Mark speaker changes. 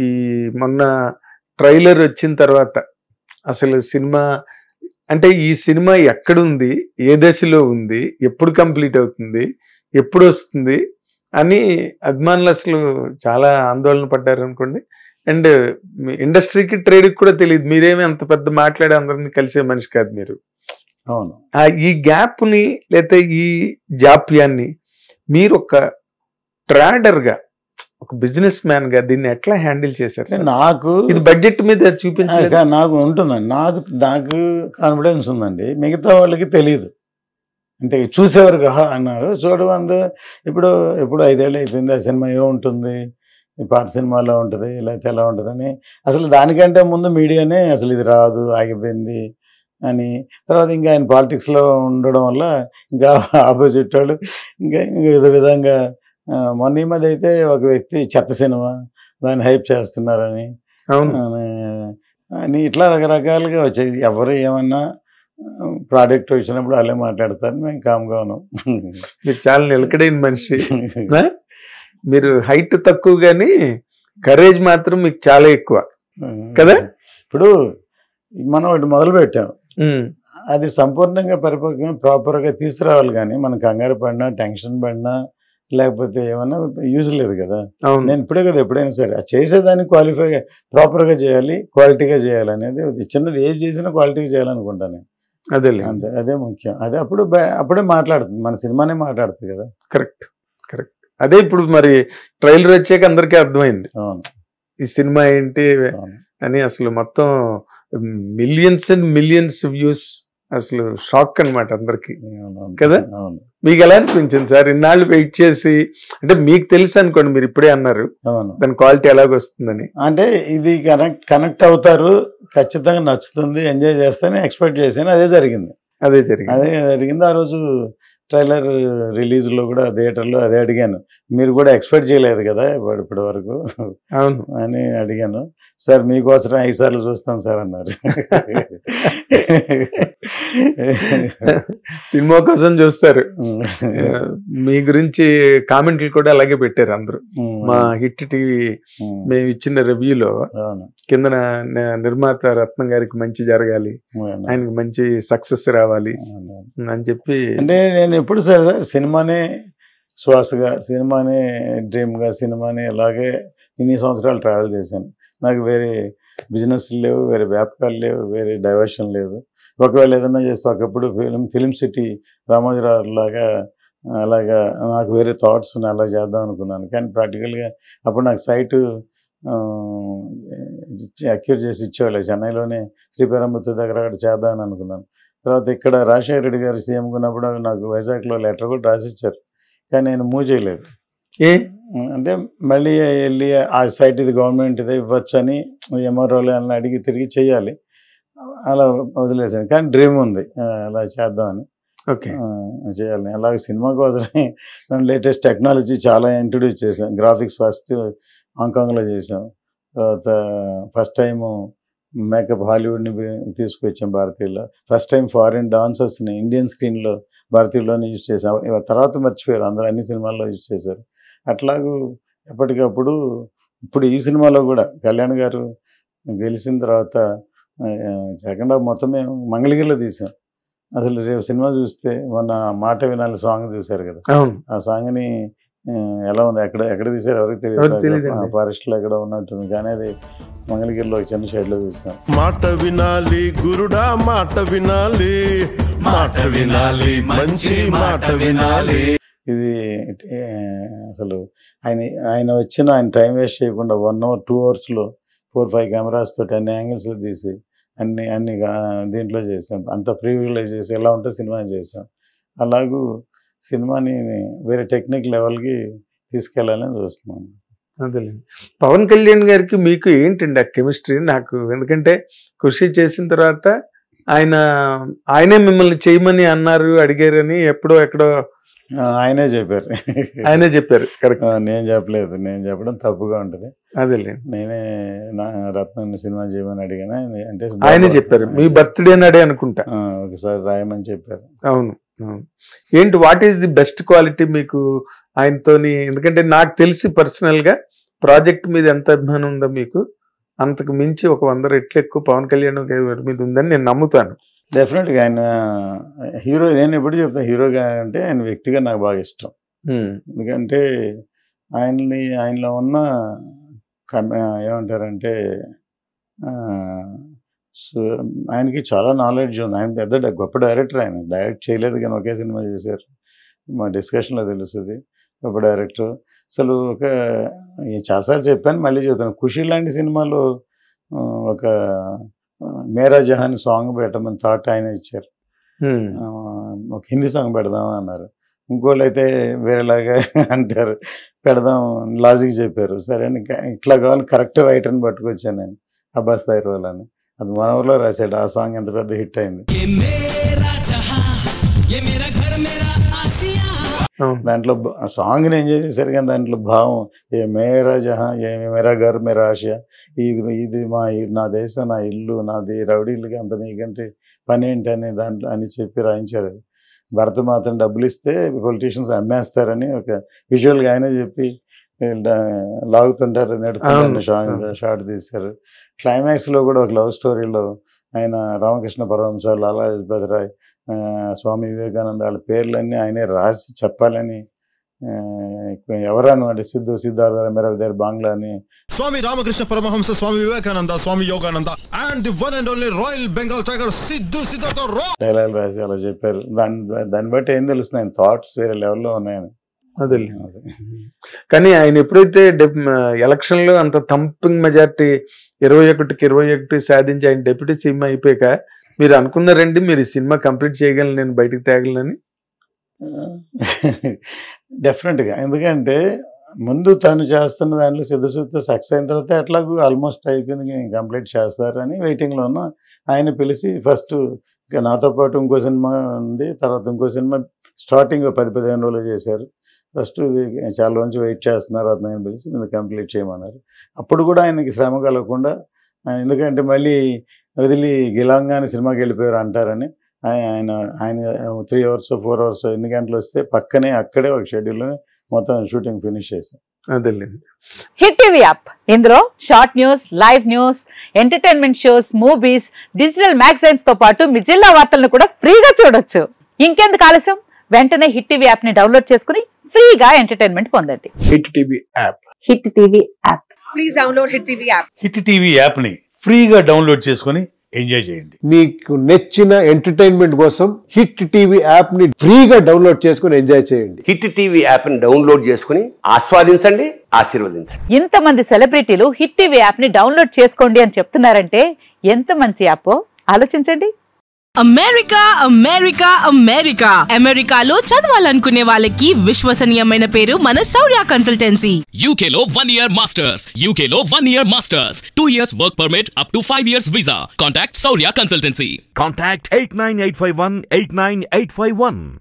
Speaker 1: ఈ మొన్న ట్రైలర్ వచ్చిన తర్వాత అసలు సినిమా అంటే ఈ సినిమా ఎక్కడుంది, ఏ దశలో ఉంది, ఎప్పుడు కంప్లీట్ అవుతుంది, ఎప్పుడు వస్తుంది అని అభిమానులు అసలు చాలా ఆందోళన పడ్డారు అనుకోండి. అండ్ ఇండస్ట్రీకి ట్రేడ్కి కూడా తెలియదు. మీరేమీ అంత పెద్ద మాట్లాడే అందరినీ కలిసే మనిషి కాదు మీరు.
Speaker 2: అవును.
Speaker 1: ఈ గ్యాప్ని లేకపోతే ఈ జాప్యాన్ని మీరు ఒక ట్రాడర్గా, ఒక బిజినెస్ మ్యాన్ గా దీన్ని ఎట్లా హ్యాండిల్ చేశారు?
Speaker 2: నాకు
Speaker 1: ఇది బడ్జెట్ మీద చూపించలేదు.
Speaker 2: నాకు ఉంటుందండి, నాకు కాన్ఫిడెన్స్ ఉందండి. మిగతా వాళ్ళకి తెలియదు. అంటే చూసేవారు అన్నారు చూడవందు. ఇప్పుడు 5 ఏళ్ళు అయిపోయింది, ఆ సినిమా ఏముంటుంది, ఈ పాత సినిమాలో ఉంటుంది లేకపోతే ఎలా ఉంటుందని. అసలు దానికంటే ముందు మీడియానే అసలు ఇది రాదు, ఆగిపోయింది అని. తర్వాత ఇంకా ఆయన పాలిటిక్స్లో ఉండడం వల్ల ఇంకా ఆపోజిట్ వాళ్ళు ఇంకా విధ విధంగా మొన్న ఈ మధ్య అయితే ఒక వ్యక్తి చెత్త సినిమా దాన్ని హైప్ చేస్తున్నారని అని ఇట్లా రకరకాలుగా వచ్చేది. ఎవరు ఏమన్నా ప్రోడక్ట్ వచ్చినప్పుడు వాళ్ళే మాట్లాడతారు, మేము కామ్గా ఉన్నాం.
Speaker 1: మీరు చాలా నిలకడైన మనిషి. మీరు హైట్ తక్కువ కానీ కరేజ్ మాత్రం మీకు చాలా ఎక్కువ కదా.
Speaker 2: ఇప్పుడు మనం ఒకటి మొదలు పెట్టాం, అది సంపూర్ణంగా పరిపక్వంగా ప్రాపర్గా తీసుకురావాలి. కానీ మనం కంగారు పడినా టెన్షన్ పడినా లేకపోతే ఏమన్నా యూజ్ లేదు కదా. నేను ఇప్పుడే కదా ఎప్పుడైనా సరే చేసేదాన్ని క్వాలిఫై ప్రాపర్గా చేయాలి, క్వాలిటీగా చేయాలి అనేది చిన్నది ఏది చేసినా క్వాలిటీగా చేయాలనుకుంటాను.
Speaker 1: అదే
Speaker 2: అంతే, అదే ముఖ్యం. అదే అప్పుడే మాట్లాడుతుంది, మన సినిమానే మాట్లాడుతుంది కదా.
Speaker 1: Correct correct. అదే ఇప్పుడు మరి ట్రైలర్ వచ్చాక అందరికీ అర్థమైంది ఈ సినిమా ఏంటి అని. అసలు మొత్తం మిలియన్స్ అండ్ మిలియన్స్ వ్యూస్, అసలు షాక్ అనమాట అందరికి కదా. మీకు ఎలా అనిపించింది సార్ ఇన్నాళ్ళు వెయిట్ చేసి? అంటే మీకు తెలుసు అనుకోండి, మీరు ఇప్పుడే అన్నారు దాని క్వాలిటీ ఎలాగొస్తుందని.
Speaker 2: అంటే ఇది కనెక్ట్ అవుతారు, ఖచ్చితంగా నచ్చుతుంది, ఎంజాయ్ చేస్తానని ఎక్స్పెక్ట్ చేశాను. అదే జరిగింది. ఆ రోజు ట్రైలర్ రిలీజ్లో కూడా థియేటర్లో అదే అడిగాను, మీరు కూడా ఎక్స్పెక్ట్ చేయలేదు కదా ఇప్పటి వరకు అని అడిగాను. సార్ మీకోసం 5 సార్లు చూస్తాం సార్ అన్నారు.
Speaker 1: సినిమా కోసం చూస్తారు. మీ గురించి కామెంట్లు కూడా అలాగే పెట్టారు అందరూ. మా హిట్ టీవీ మేము ఇచ్చిన రివ్యూలో కింద నిర్మాత రత్నం గారికి మంచి జరగాలి, ఆయనకి మంచి సక్సెస్ రావాలి అని చెప్పి.
Speaker 2: అంటే నేను ఎప్పుడు సార్ సినిమానే శ్వాసగా, సినిమానే డ్రీమ్గా, సినిమానే అలాగే ఇన్ని సంవత్సరాలు ట్రావెల్ చేశాను. నాకు వేరే బిజినెస్ లేవు, వేరే వ్యాపకాలు లేవు, వేరే డైవర్షన్ లేదు. ఒకవేళ ఏదైనా చేస్తే ఒకప్పుడు ఫిలిం సిటీ రామోజీరావు లాగా అలాగా నాకు వేరే థాట్స్ అలా చేద్దాం అనుకున్నాను. కానీ ప్రాక్టికల్గా అప్పుడు నాకు సైటు అక్యూర్ చేసి ఇచ్చేవాళ్ళు. చెన్నైలోనే శ్రీపెరంబత్తూర్ దగ్గర అక్కడ చేద్దామని అనుకున్నాను. తర్వాత ఇక్కడ రాజశేఖర రెడ్డి గారు సీఎం ఉన్నప్పుడు నాకు వైజాగ్లో లెటర్ కూడా రాసిచ్చారు, కానీ నేను మూవ్ చేయలేదు. అంటే మళ్ళీ వెళ్ళి ఆ సైట్ ఇది గవర్నమెంట్ ఇదే ఇవ్వచ్చు అని ఎంఆర్ఓలు అని అడిగి తిరిగి చేయాలి, అలా వదిలేసాను. కానీ డ్రీమ్ ఉంది అలా చేద్దామని, చేయాలని. అలాగే సినిమాకు వదిలే లేటెస్ట్ టెక్నాలజీ చాలా ఇంట్రడ్యూస్ చేసాం. గ్రాఫిక్స్ ఫస్ట్ హాంకాంగ్లో చేసాం. తర్వాత ఫస్ట్ టైము మేకప్ హాలీవుడ్ని తీసుకొచ్చాం భారతీయుల్లో. ఫస్ట్ టైం ఫారిన్ డాన్సర్స్ని ఇండియన్ స్క్రీన్లో భారతీయుల్లోనే యూజ్ చేసాం. తర్వాత మర్చిపోయారు అందరూ, అన్ని సినిమాల్లో యూజ్ చేశారు. అట్లాగూ ఎప్పటికప్పుడు ఇప్పుడు ఈ సినిమాలో కూడా కళ్యాణ్ గారు గెలిచిన తర్వాత సెకండ్ హాఫ్ మొత్తం మేము మంగళగిరిలో తీసాం. అసలు రేపు సినిమా చూస్తే మొన్న మాట వినాలి సాంగ్ చూశారు కదా, ఆ సాంగ్ని ఎలా ఉంది, ఎక్కడ తీసారు ఎవరికి తెలియదు, ఫారెస్ట్లో ఎక్కడ ఉన్నట్టుంది. కానీ అది మంగళగిరిలో ఒక చిన్న షెడ్లో చూసాం.
Speaker 3: మాట వినాలి గురుడా, మాట వినాలి, మాట వినాలి, మంచి మాట వినాలి.
Speaker 2: ఇది అసలు ఆయన వచ్చిన ఆయన టైం వేస్ట్ చేయకుండా 1 hour 2 hours 4-5 కెమెరాస్ తోటి అన్ని యాంగిల్స్లో తీసి అన్ని దీంట్లో చేసాం. అంత ప్రీవిజువలైజ్ చేసి ఎలా ఉంటే సినిమా చేసాం. అలాగూ సినిమాని వేరే టెక్నిక్ లెవెల్కి తీసుకెళ్ళాలని చూస్తున్నాను.
Speaker 1: అదేలేండి. పవన్ కళ్యాణ్ గారికి మీకు ఏంటండి ఆ కెమిస్ట్రీ? నాకు ఎందుకంటే కృషి చేసిన తర్వాత ఆయనే మిమ్మల్ని చేయమని అన్నారు, అడిగారని ఎక్కడో
Speaker 2: ఆయనే చెప్పారు.
Speaker 1: కరెక్ట్,
Speaker 2: నేను చెప్పలేదు. నేను చెప్పడం తప్పుగా ఉంటుంది.
Speaker 1: అదేలేండి.
Speaker 2: నేనే రత్నం సినిమా చేయమని అడిగాను, అంటే
Speaker 1: ఆయనే చెప్పారు. మీ బర్త్డే నాడే అనుకుంటా
Speaker 2: ఒకసారి రాయమని చెప్పారు.
Speaker 1: అవును. ఏంటి what is the best quality మీకు ఆయనతోని? ఎందుకంటే నాకు తెలిసి పర్సనల్ గా ప్రాజెక్ట్ మీద ఎంత అభిమానం ఉందో మీకు, అంతకు మించి ఒక 100 రెట్లు ఎక్కువ పవన్ కళ్యాణ్ గారి మీద ఉందని నేను నమ్ముతాను.
Speaker 2: డెఫినెట్గా ఆయన హీరో, నేను ఎప్పుడు చెప్తాను హీరోగా అంటే ఆయన వ్యక్తిగా నాకు బాగా ఇష్టం. ఎందుకంటే ఆయనలో ఉన్న ఏమంటారంటే ఆయనకి చాలా నాలెడ్జ్ ఉంది. ఆయన పెద్ద గొప్ప డైరెక్టర్. ఆయన డైరెక్ట్ చేయలేదు కానీ ఒకే సినిమా చేశారు, మా డిస్కషన్లో తెలుస్తుంది. గొప్ప డైరెక్టర్. అసలు చాలాసార్లు చెప్పాను, మళ్ళీ చెప్తాను. ఖుషి లాంటి సినిమాలో ఒక మేరా జహాన్ సాంగ్ పెట్టమని థాట్ ఆయన ఇచ్చారు. ఒక హిందీ సాంగ్ పెడదాం అన్నారు. ఇంకోళ్ళు అయితే వేరేలాగా అంటారు, పెడదాం లాజిక్ చెప్పారు. సరే ఇట్లా కావాలి, కరెక్ట్ రైటర్ని పట్టుకొచ్చాను నేను, అబ్బాస్ తైర్వాల్ అని. అది మన ఊర్లో రాశాడు. ఆ సాంగ్ ఎంత పెద్ద హిట్ అయింది. దాంట్లో సాంగ్ని ఎంజాయ్ చేశారు కానీ దాంట్లో భావం, ఏ మేరా జహా ఏ మేరా ఘర్ మేరా ఆసియా, ఇది నా దేశం, నా ఇల్లు, నాది, రౌడీలకి అంత మీకంటే పని ఏంటి అని దాంట్లో అని చెప్పి రాయించారు. భరత మాత్రం డబ్బులు ఇస్తే పొలిటీషియన్స్ అమ్మేస్తారని ఒక విజువల్గా ఆయన చెప్పి లాగుతుంటారు, నెడుతుంటారు, షార్ట్ తీశారు. క్లైమాక్స్లో కూడా ఒక లవ్ స్టోరీలో ఆయన రామకృష్ణ పరమహంస, లాలా లజపతి రాయ్, స్వామి వివేకానంద వాళ్ళ పేర్లన్నీ ఆయనే రాసి చెప్పాలని ఎవరను అంటే సిద్ధార్థ మెరవిదారు బాంగ్లా అని
Speaker 3: Swami Ramakrishna Paramahamsa, Swami Vivekananda, Swami Yogananda and the one and only royal Bengal tiger Siddhartha
Speaker 2: dialogue రాసి అలా చెప్పారు. దాన్ని బట్టి ఏం తెలుస్తుంది, ఆయన థాట్స్ వేరే లెవెల్లో ఉన్నాయని.
Speaker 1: అదే కానీ ఆయన ఎప్పుడైతే ఎలక్షన్ లో అంత థంపింగ్ మెజార్టీ 21కి 21 సాధించి ఆయన డిప్యూటీ సీఎం అయిపోయాక మీరు అనుకున్నారండి మీరు ఈ సినిమా కంప్లీట్ చేయగలను, నేను బయటకు తేగలనని?
Speaker 2: డెఫినెట్గా. ఎందుకంటే ముందు తను చేస్తున్న దాంట్లో సిద్ధశుద్ధ సక్సెస్ అయిన తర్వాత ఎట్లాగూ ఆల్మోస్ట్ అయిపోయింది, కంప్లీట్ చేస్తారని వెయిటింగ్లో ఉన్నా. ఆయన పిలిచి ఫస్ట్ నాతో పాటు ఇంకో సినిమా ఉంది, తర్వాత ఇంకో సినిమా స్టార్టింగ్ 10-15 రోజులు చేశారు. ఫస్ట్ చాలా రోజు వెయిట్ చేస్తున్నారు, అది నేను పిలిచి మీరు కంప్లీట్ చేయమన్నారు. అప్పుడు కూడా ఆయనకి శ్రమ కలగకుండా, ఎందుకంటే మళ్ళీ వదిలి గిలంగానే సినిమాకి వెళ్ళిపోయారు అంటారని ఆయన 3 hours 4 hours ఎన్ని గంటలు వస్తే పక్కనే అక్కడే ఒక షెడ్యూల్లోనే మొత్తం షూటింగ్ ఫినిష్ చేశాం.
Speaker 1: అదేలేండి.
Speaker 4: హిట్ టీవీ యాప్, ఇందులో short news, live news, entertainment shows, movies, digital magazines తో పాటు మీ జిల్లా వార్తలను కూడా ఫ్రీగా చూడొచ్చు. ఇంకెందుకు ఆలస్యం, వెంటనే హిట్ టీవీ యాప్ ని డౌన్లోడ్ చేసుకుని ఫ్రీగా ఎంటర్టైన్మెంట్ పొందండి.
Speaker 1: Hit TV app.
Speaker 4: Hit TV app.
Speaker 5: Please download hit TV app.
Speaker 6: Hit TV app ని ఫ్రీగా డౌన్లోడ్ చేసుకుని ఎంజాయ్ చేయండి.
Speaker 7: మీకు నచ్చిన ఎంటర్టైన్మెంట్ కోసం హిట్ టీవీ యాప్ ని ఫ్రీగా డౌన్లోడ్ చేసుకుని ఎంజాయ్ చేయండి.
Speaker 8: హిట్ టీవీ యాప్ ని డౌన్లోడ్ చేసుకుని ఆస్వాదించండి, ఆశీర్వదించండి.
Speaker 4: ఇంతమంది సెలబ్రిటీలు హిట్ టీవీ యాప్ ని డౌన్లోడ్ చేసుకోండి అని చెప్తున్నారంటే ఎంత మంచి యాప్ ఆలోచించండి.
Speaker 5: అమెరికా అమెరికా అమెరికా అమెరికాలో చదవాలనుకునే వాళ్ళకి విశ్వసనీయమైన పేరు మన శౌర్య కన్సల్టెన్సీ.
Speaker 9: UK లో 1 year masters, UK లో 1 year masters, 2 years work permit up to 5 years visa. Contact Shaurya Consultancy.
Speaker 10: Contact 89851 89851.